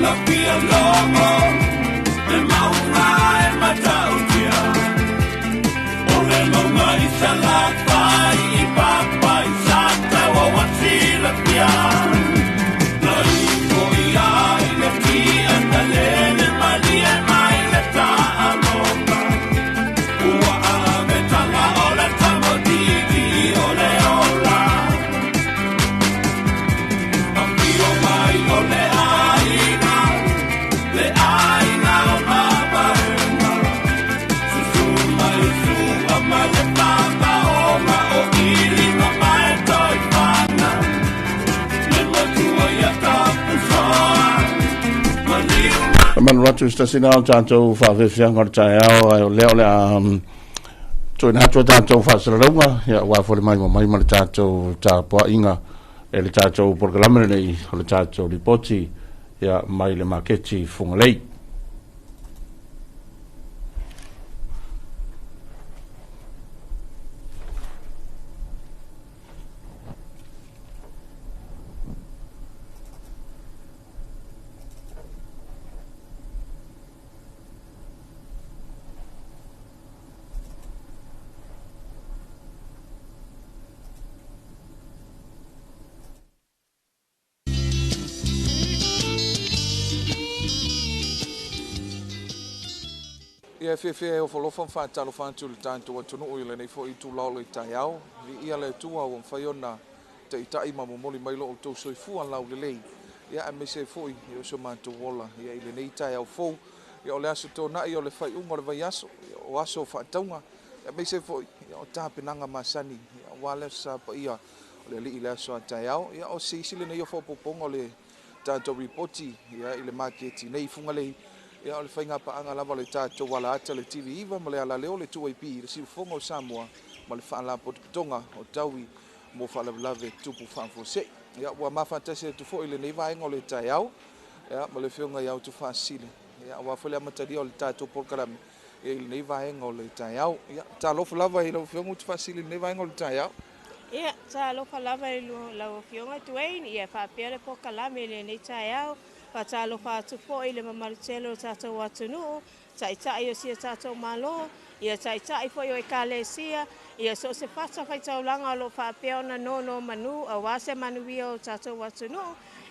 la pia lomo e maunga e matautia o le maunga I salapa I papa I sata wa wati la pia na I ko ia I le tia na le mali e mai le ta aloma ua a me tala o le tamodigi o le ola a pio mai o le aina o mabaena susu mai su a male papa o ma o ili ma mai toi pana le matua ia tapusoa Man ratu stasina o tātou whawhewhianga o tai ao leo lea toi nā tua tātou whasaraunga ia wāwhore mai le tātou tāpua inga e le tātou porkalamere nei o le tātou ripoti ia mai le maketi whungalei. Ia fe o folofa fa talo fa tu tanto wa tunu ile nei fo I tu lao le taiao ia le tua o faiona te itai ma moli mai lo to so fu an lau le ia me se fo I so ma tu wola ia ile nei taiao fo ia o le aso to na ia le fai unga le vai aso o aso fa taunga ia me se fo ia o ta penanga masani ia wale sa pa ia o le li ile aso taiao ia o si sile nei fo popongo le tanto reporti ia ile market nei funga le ia o le whainga paanga lava le tātou wala ata le TV iwa ma le ala leo le tuaipi le si ufonga o Samoa ma le whaala pototonga o taui mo whaalawalawe tupu whaamfose ia ua mawhantasi le tufo I le nei vaenga o le tai au ia ma le whiunga iau tu whaasile ia ua whale amatari o le tātou porkarame ia I le nei vaenga o le tai au ia tā lofa lava I lau whiunga tu whaasile le nei vaenga o le tai au ia tā lofa lava I lau whiunga tuain ia whaapea le porkarame le nei tai au Patalo fatu fo ile mamarcelo tato watunu taita iyo sia tato malo ia taita ifo yo ekalesia ia so se fata faita ulanga lo fa peona no manu awase manuio tato watunu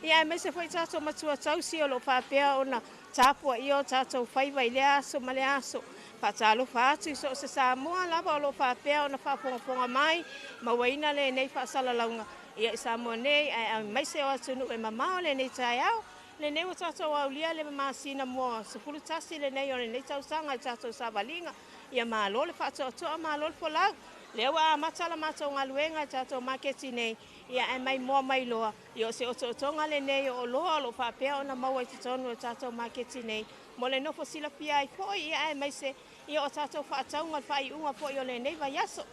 ia me se foi tato matua tausi lo fa peona tapo io tato faiva ile aso male aso patalo fatu so se Samoa lava lo fa peona fa fonga mai mawaina le nei fa sala launga ia Samoa nei mai se watunu e mamao le nei taiao le nei o tatou aulia le masina mo sepulu tasi le nei o le nei tausanga tatou savalinga ia malo le whaatoatoa malo le polau le ua matala matou ngaluenga tatou maketi nei ia e mai moa mai loa ia se ototonga le nei o loa lo whapea ona maua I tatonu o tatou maketi nei mo le nofo sila pia I foi ia e mai se ia o tatou whaataunga whai unga foi o le nei vai aso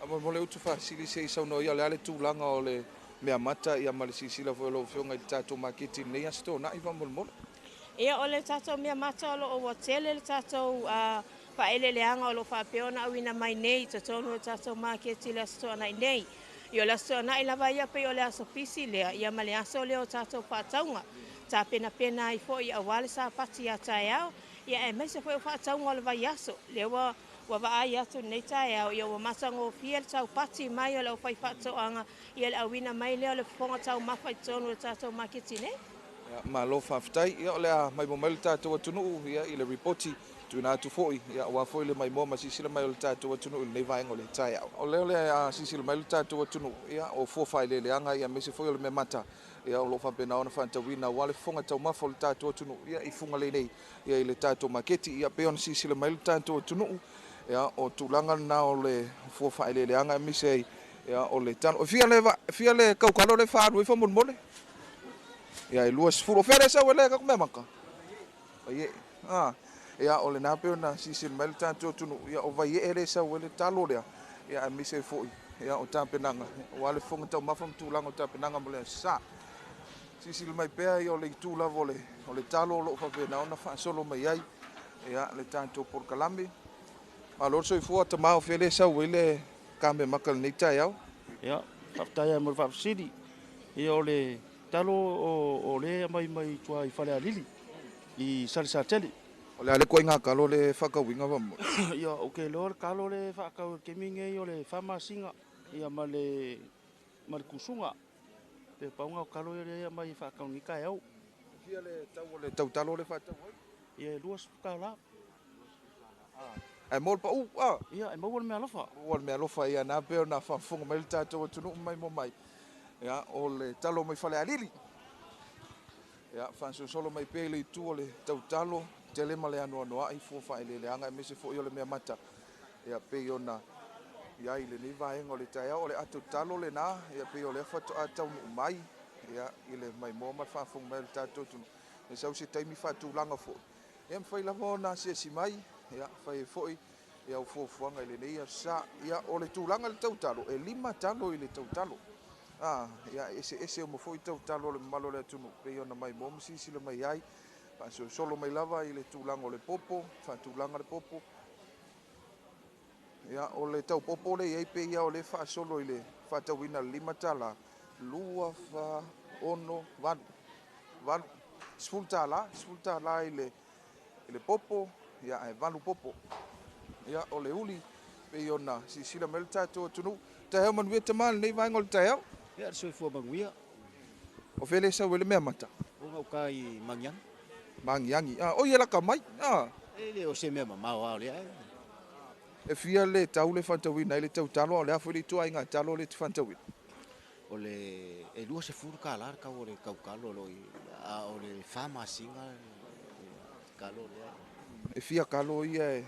mo le utu whaasili se isauno ia le ale tūlanga o le mea mata ia ma le sisila fo lo whiunga I tatou maketi nei asto na iwa molmole ia o le tatou mea mata o lo o tele le tatou faeleleanga o lo whapeona awina mai nei tatonu o tatou maketi le asto na nei ia le asto na lava ia pe o le aso pisi lea ia ma le aso leo tatou whaataunga ta pena I fo ia wale sa pati a taiao ia e mai se fo whaataunga o le vai aso lewa wa vai atu nei taiao ia wa masango fiel tau pati mai o le fai whaatoanga ia le awina mai leo le fonga tau mawhai tonu o tatou maketi nei ma lo whaftai ia o le mai mo mai tatou atunu ia I le reporti tuna tu foi ia wa foi le mai mo ma sisila mai o le tatou atunu nei vaenga o le taiao o le sisila mai le tatou atunu ia o fo fai le anga ia mese foi o le me mata ia o lo fa pena ona fa tawina wale fonga tau mafo le tatou atunu ia I funga le nei ia I le tatou maketi ia pe ona sisila mai le tatou atunu ia o tulanga na o le fo fai le anga mese ia o le tano fia le kaukalo le fa ru fa mole ia I luas furo fere sa wele ka me maka ia ia o le na pe na sisil mai tatou tunu ia o vai ele sa wele talo le ia mise foi ia o tapenanga wale fonga tau mafam tulanga o tapenanga mole sa sisil mai pe ia o le tula vole o le talo lo fa pe na ona fa solo mai ai ia le tatou por kalami alo so fu ata mau fele sa wele ka me maka nei tai au ia faftaya mo fafsidi ia o le talo o le mai tua I fale alili I Sarsateli. O le ale ko inga kalo le whakawinga wa mo. Ia o ke lo kalo le whakau ke minge I o le whamasinga ia ma le kusunga. Pe paunga o kalo le mai whakau ni kai au. Fia le tau talo le whatau ai. Ia luas kala. Ai mol pa Ia ai mau me alofa. o me alofa ia na pe na fa fonga mai tatou tunu mai mo mai. Ia o le talo mai fale alili. Ia fa solo mai pe le tu o le tau talo tele male anu ai fo fa le anga me se fo yo le me mata. Ia pe yo na ia ile ni va en o le tai o le atu talo le na ia pe yo le fa tau mai. Ia ile mai mo ma fa fonga mai tatou tunu. E sau se taimi fa tu langa fo. Ia fai la mona se si mai. Ia fai foi ia o fofuanga ile nei sa ia o le tūlanga le tautalo e 5 talo i le tautalo ia ese o mo foi tautalo le malo le tunu pe ona mai mo sisi le mai ai pa solo mai lava i le tūlanga o le popo fa tūlanga le popo ia o le tau popo le ia pe ia o le fa solo i le fa tauina 5 tala lua fa ono van sfultala i le popo ia e valu popo ia o le uli pe ona sisila mel tatou tunu tae man weta mal nei vai ngol tae Ia so fo banguia o fele sa wele me mata o ngau kai mangyang. mangiangi o ia la kamai Le o se me mama o le ai. e fia le tau le fantawina le tau talo o le afo le tua inga talo le fantawina O le e lua se furu kala ka o le kaukalo lo o le fama singa kalo le ai. e fia kalo ia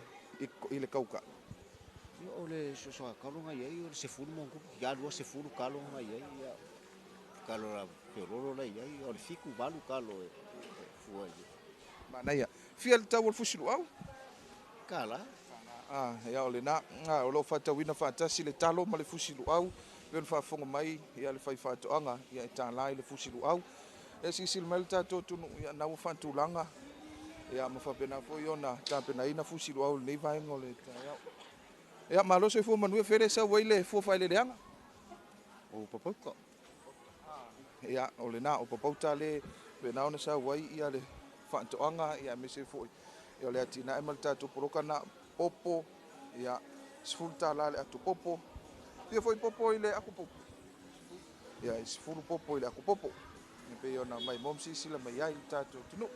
i le kauka O le so kalo ngai ai o se furu mongu ya lua se furu kalo ngai ai ya kalo la perolo la ai o le fiku balu kalo e fuai. manaya fia le tau o fusilu au Kala ia o le na o lo fatawina fatasi le talo ma le fusilu au pe fa fonga mai ia le fai fatoanga ia e tala i le fusilu au e sisil mel tatou tunu ia na o fantulanga ia ma fa pena fo iona ta pena ina fusilu au nei vai ngole ta ia malo se fo manu fere sa weile fo fa le anga o popoko. ia o le na o popota le pena ona sa wai ia le fatoanga ia me se fo ia le atina e mal tatou poroka na popo ia sfulta la le atu popo ia foi popo ile aku popo ia sfulu popo ile aku popo e pe ona mai momsi sila mai ai tatou tunu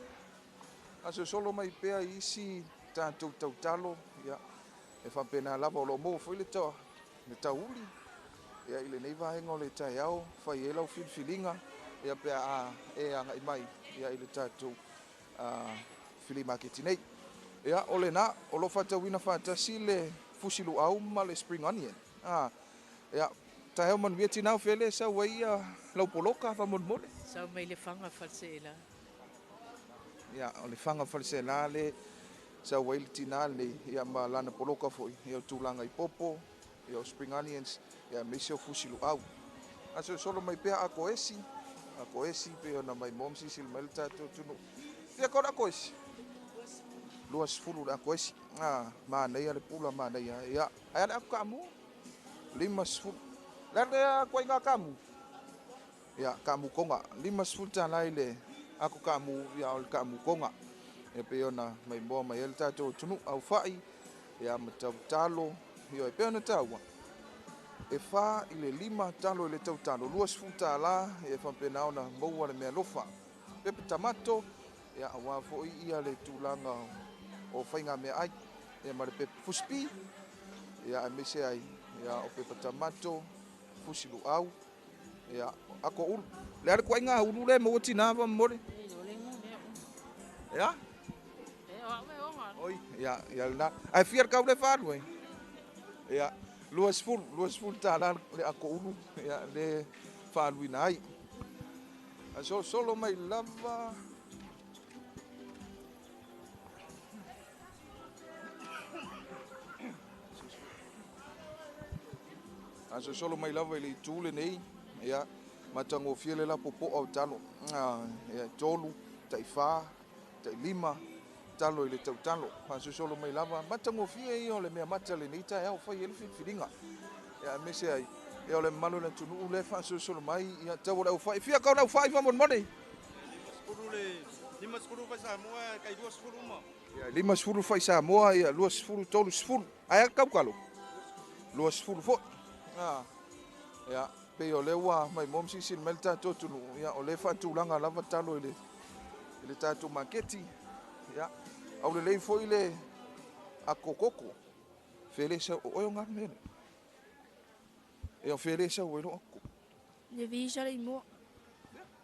aso solo mai pea isi tatou tautalo ia e fa pena lava o lo mo foi le tauli ia ile nei vaenga o le taiao fai ela o filfilinga ia pe e anga i mai ia ile tatou fili market nei ia o le na o lo fatawina fatasi le fusilu au ma le spring onion ia tae man Vietnam fele sa waia lau poloka fa mon mole Sa mai le fanga falsela. ia o le fanga falsela le sa wail tinal nei ia ma lana poloka foi ia tulanga i popo ia spring onions ia mesio fusilu au aso solo mai pea ako esi pe ona mai momsi sil melta to tunu ia ko ako esi luas fulu ako esi ma nei ale pula ma nei ia ai ako kamu 5 fulu la ko inga kamu ia kamu konga 5 fulu tala ile ako kamu ia ol kamu konga e pe ona mai mo mai el tato tunu au fai ia matau talo ia e pe ona taua e fa ile 5 talo ile tau talo luas fulu tala e fa pena ona mo wala me lofa pepe tamato ia awa fo ia le tulanga o fainga me ai e mare pepe fuspi ia me se ai ia o pepe tamato fusilu au ia ako ul le ar koinga ulu le mo tina va more ia oi ia na ai fier ka le faru ia luas ful tala le ako ulu ia le faru inai aso solo mai lava aso solo mai lava ile tule nei ia matango fiele la popo au talo ia tolu taifa tai 5 talo ile talo aso solo mai lava matango fie io le mea mata le nei tai au fai ele filinga ia mese ai e o le malu le tunu le fa so mai ia tau le ufai fia ka le ufai fa mon moni Skuru le 5 fai Samoa kai 2 ma. ia 5 fai Samoa ia 2 tolu ai ka kalo 2 fo ia pe o le wa mai mom si sin melta to tunu ia o le fa tulanga lava talo ile tatu maketi ia au le lei foi le a kokoko fele sa o yo ngar men e o fele sa o no Le visa le mo.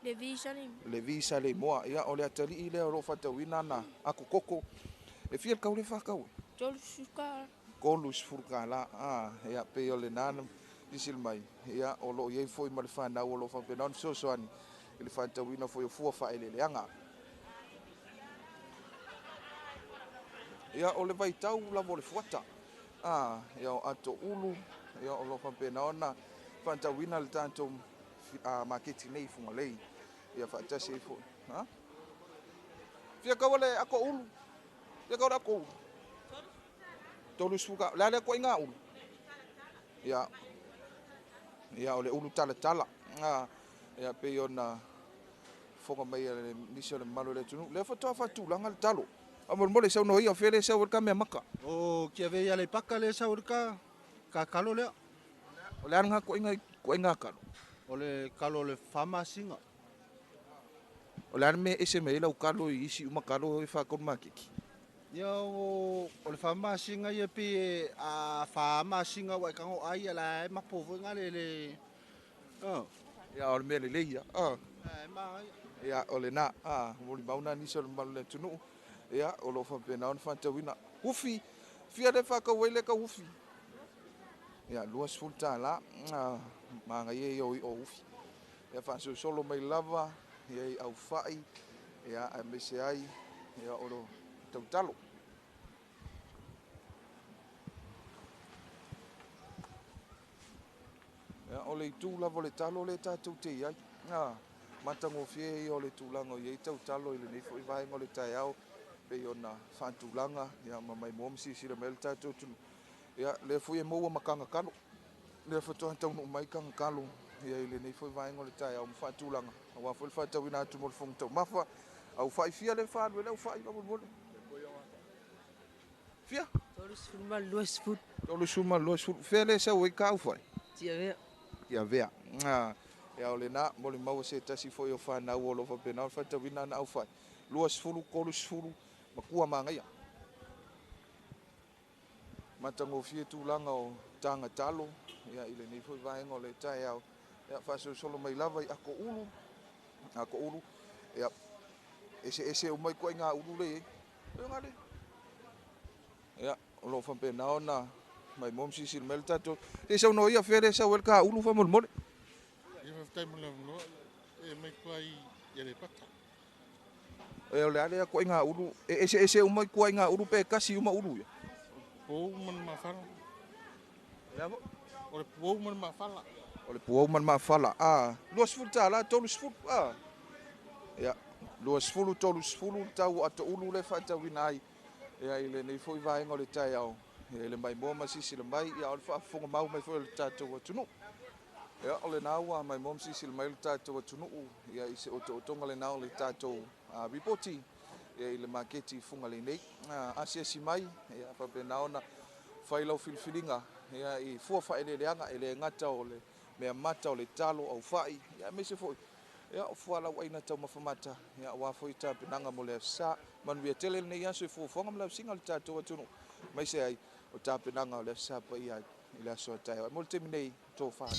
Le visa le. le visa le mo ia o le atali ile o ro fa tawina na a kokoko e fiel ka o le fa ka o Tol suka. kolus furkala ia pe o le nan disil mai ia o lo ye foi mal fa na o lo fa pe non so ani ile fa tawina foi o fu fa ele le anga ia o le vai tau la vo le fuata ia o ato ulu ia o lo fa pe na ona fa tawina le tanto maketi nei funga lei ia fa ta se fo fia ka wale ako ulu fia ka ako ulu tolu suka la le ko inga ulu ia o le ulu tala ia pe ona fonga mai le nisi le malo le tunu le fa tu langa le talo amor mole sa no ia fele sa ka me maka O kia ve ya le paka le sa urka ka kalo le. o le anga ko inga kalo O le kalo le fama singa. o le me ese me la kalo i isi uma kalo e fa kon makiki Ia o le fama singa ia pe a fama singa wa kango ai la ma povo ngale ia o le me le ia ma ia o le na mo li mauna ni so malo le tunu ia o lo fa pena on fa tawina ufi fia le fa ka wele ka ufi ia luas fulta la ma ngai o ufi ia fa so solo mai lava ia au fai ia a mese ai ia o lo tautalo ia o le tu lava le talo le tatou te ia matango fie o le tulango ia tautalo ile nei foi vai ngole tai au pe ona fatulanga ia mai mom si le mel tatou tunu ia le foi mo makanga kalo le foto tau no mai kanga kalo ia ile nei foi vai ngole tai au fatulanga wa foi fatawina tu mo fong tau mafa au fai fia le fa le fai ba mo fia Tolu sfuma luas fut. tolu suma lo su fele sa we ka fai Tia vea. ia vea ia o le na mo le mau se tasi foi o fa na o lo fa pena fa tawina na au fai luas fulu kolus fulu makua mangai matango fie tulanga o tanga talo ia ile nei foi vai ngole tai au ia fa so solo mai lava i ako ulu ia ese o mai ko inga ulu le ngale ia o lo fa pena ona mai mom si sil melta to e sa no ia fere sa wel ka ulu fa mol mol Ia tai mo no e mai kwai ia le pata. e o le ale ko inga ulu ese o mai ko inga ulu pe kasi uma ulu ia Po man ma fala. ia mo O le po man ma fala. o le puau man mafala luas fulu tala tolus fulu ia luas fulu tolus fulu tau ato ulu le faatauina ai ia i lenei foi vaega o le taeao ia i le mai moa masisi le mai ia o le faafofoga mau mai foi o le tatou atunuu ia o lenā ua mai moa masisi le mai o le tatou atunuu ia i se otootoga lenā o le tatou ripoti ia i le maketi fuga lenei asiasi mai ia faapena ona fai lau filifiliga ia i fua faeleleaga e le gata o le mea mata o le talo au fai ia me se foi ia o fua lau aina tau mafamata ia ua foi tapenaga mo le afisa manuia tele lenei aso e fuafuaga ma le afisiga o le tatou atunuu mai se ai o tapenaga o le afisa paia i le aso atae mo le temi nei tofā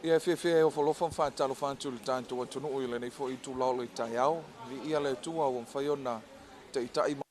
ia fefe o folofa faatalo fatu le tatou atunuu i lenei foʻi tulao le taeao liia le atua ua mafai ona taʻitaʻi